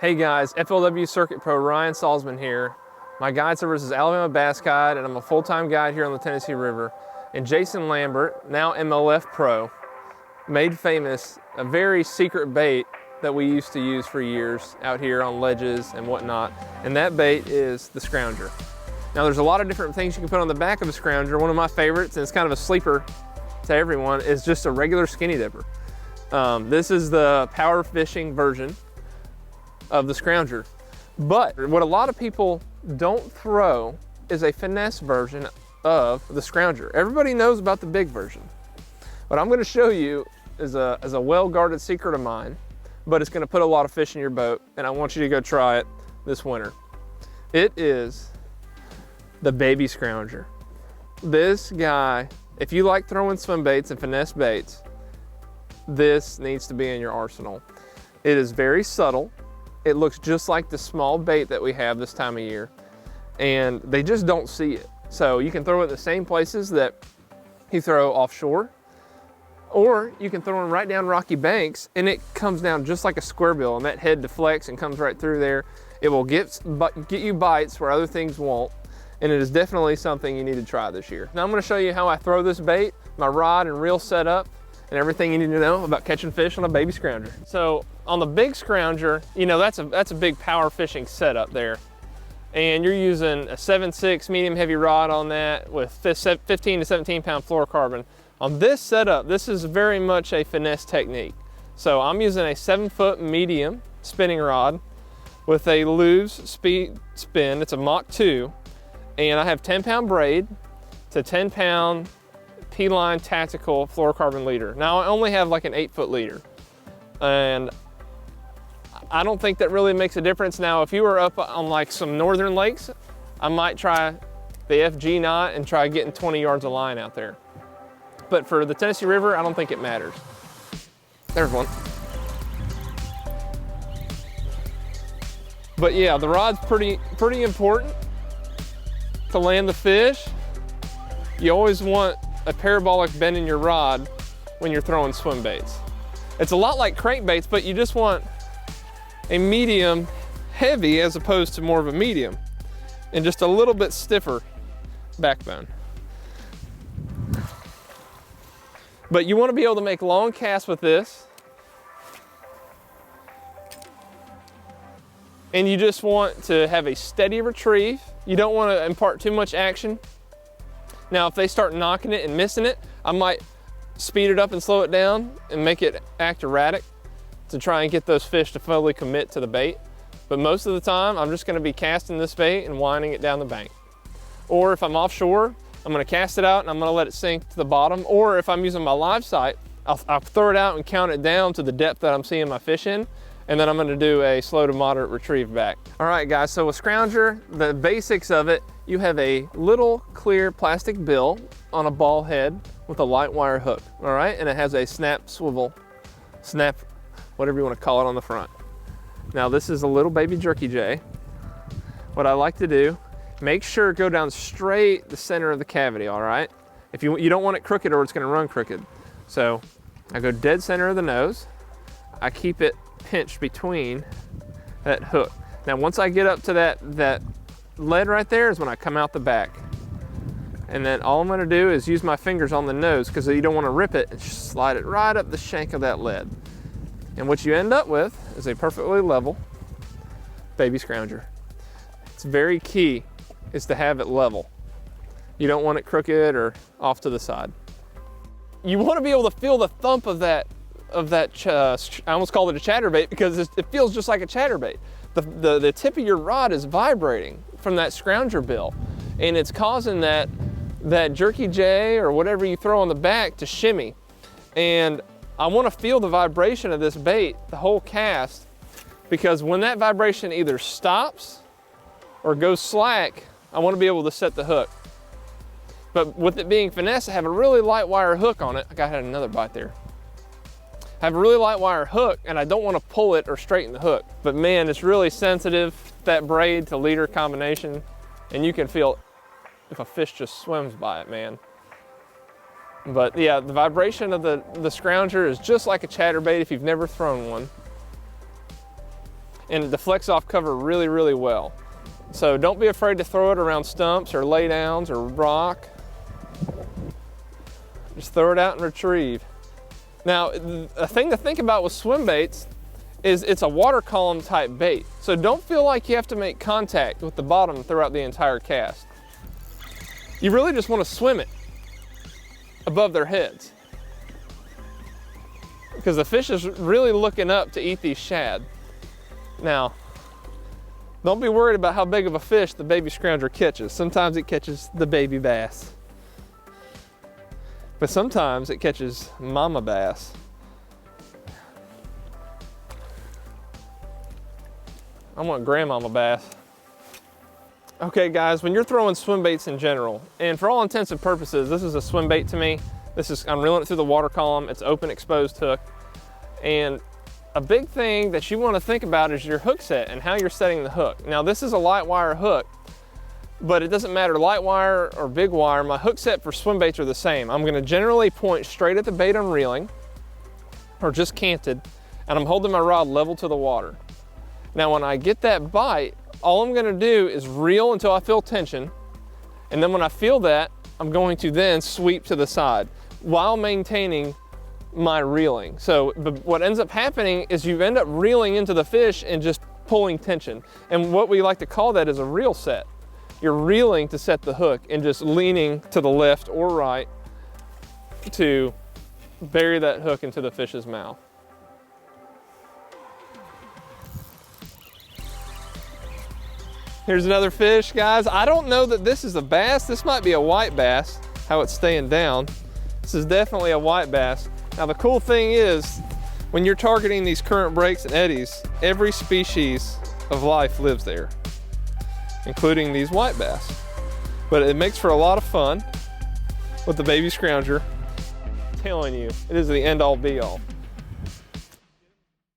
Hey guys, FLW Circuit Pro Ryan Salzman here. My guide service is Alabama Bass Guide, and I'm a full-time guide here on the Tennessee River. And Jason Lambert, now MLF Pro, made famous a very secret bait that we used to use for years out here on ledges and whatnot. And that bait is the Scrounger. Now there's a lot of different things you can put on the back of a Scrounger. One of my favorites, and it's kind of a sleeper to everyone, is just a regular skinny dipper. This is the power fishing version of the Scrounger. But what a lot of people don't throw is a finesse version of the Scrounger. Everybody knows about the big version. What I'm going to show you is a well-guarded secret of mine, but it's going to put a lot of fish in your boat, and I want you to go try it this winter. It is the baby Scrounger. This guy, if you like throwing swim baits and finesse baits, this needs to be in your arsenal. It is very subtle. It looks just like the small bait that we have this time of year, and they just don't see it. So you can throw it in the same places that you throw offshore, or you can throw them right down rocky banks and it comes down just like a square bill, and that head deflects and comes right through there. It will get you bites where other things won't, and it is definitely something you need to try this year. Now I'm going to show you how I throw this bait, my rod and reel setup, and everything you need to know about catching fish on a baby Scrounger. So on the big Scrounger, you know, that's a big power fishing setup there. And you're using a 7/6 medium heavy rod on that with 15 to 17 pound fluorocarbon. On this setup, this is very much a finesse technique. So I'm using a 7-foot medium spinning rod with a Lew's speed spin. It's a Mach 2, and I have 10-pound braid to 10-pound P-line tactical fluorocarbon leader. Now I only have like an 8-foot leader, and I don't think that really makes a difference. Now if you were up on like some northern lakes, I might try the FG knot and try getting 20 yards of line out there. But for the Tennessee River, I don't think it matters. There's one. But yeah, the rod's pretty important to land the fish. You always want a parabolic bend in your rod when you're throwing swim baits. It's a lot like crankbaits, but you just want a medium heavy as opposed to more of a medium, and just a little bit stiffer backbone. But you want to be able to make long casts with this, and you just want to have a steady retrieve. You don't want to impart too much action. Now if they start knocking it and missing it, I might speed it up and slow it down and make it act erratic to try and get those fish to fully commit to the bait. But most of the time, I'm just gonna be casting this bait and winding it down the bank. Or if I'm offshore, I'm gonna cast it out and I'm gonna let it sink to the bottom. Or if I'm using my live sight, I'll throw it out and count it down to the depth that I'm seeing my fish in, and then I'm gonna do a slow to moderate retrieve back. All right guys, so with Scrounger, the basics of it, you have a little clear plastic bill on a ball head with a light wire hook, all right? And it has a snap, whatever you want to call it, on the front. Now this is a little baby jerky J. What I like to do, make sure go down straight the center of the cavity, all right? If you don't want it crooked or it's gonna run crooked. So I go dead center of the nose. I keep it pinched between that hook. Now once I get up to that lead right there is when I come out the back. And then all I'm gonna do is use my fingers on the nose, because you don't wanna rip it, and slide it right up the shank of that lead. And what you end up with is a perfectly level baby Scrounger. It's very key is to have it level. You don't want it crooked or off to the side. You wanna be able to feel the thump of that, I almost called it a chatterbait because it feels just like a chatterbait. The tip of your rod is vibrating from that Scrounger bill, and it's causing that jerky J or whatever you throw on the back to shimmy. And I want to feel the vibration of this bait the whole cast, because when that vibration either stops or goes slack, I want to be able to set the hook. But with it being finesse, I have a really light wire hook on it. I had another bite there. I have a really light wire hook, and I don't want to pull it or straighten the hook. But man, it's really sensitive, that braid to leader combination, and you can feel if a fish just swims by it, man. But yeah, the vibration of the Scrounger is just like a chatterbait if you've never thrown one. and it deflects off cover really, really well. So don't be afraid to throw it around stumps or lay downs or rock. Just throw it out and retrieve. Now, a thing to think about with swim baits is it's a water column type bait. So don't feel like you have to make contact with the bottom throughout the entire cast. You really just want to swim it above their heads, because the fish is really looking up to eat these shad. Now, don't be worried about how big of a fish the baby scrounger catches. Sometimes it catches the baby bass, but sometimes it catches mama bass. I want grandmama bass. Okay guys, when you're throwing swim baits in general, and for all intents and purposes, this is a swim bait to me. I'm reeling it through the water column. It's open exposed hook. And a big thing that you want to think about is your hook set and how you're setting the hook. Now this is a light wire hook, but it doesn't matter light wire or big wire. My hook set for swim baits are the same. I'm going to generally point straight at the bait I'm reeling, or just canted, and I'm holding my rod level to the water. Now when I get that bite, all I'm gonna do is reel until I feel tension, and then when I feel that, I'm going to then sweep to the side while maintaining my reeling. So what ends up happening is you end up reeling into the fish and just pulling tension. And what we like to call that is a reel set. You're reeling to set the hook and just leaning to the left or right to bury that hook into the fish's mouth. Here's another fish, guys. I don't know that this is a bass. This might be a white bass, how it's staying down. This is definitely a white bass. Now the cool thing is, when you're targeting these current breaks and eddies, every species of life lives there, including these white bass. But it makes for a lot of fun with the baby scrounger. I'm telling you, it is the end all be all.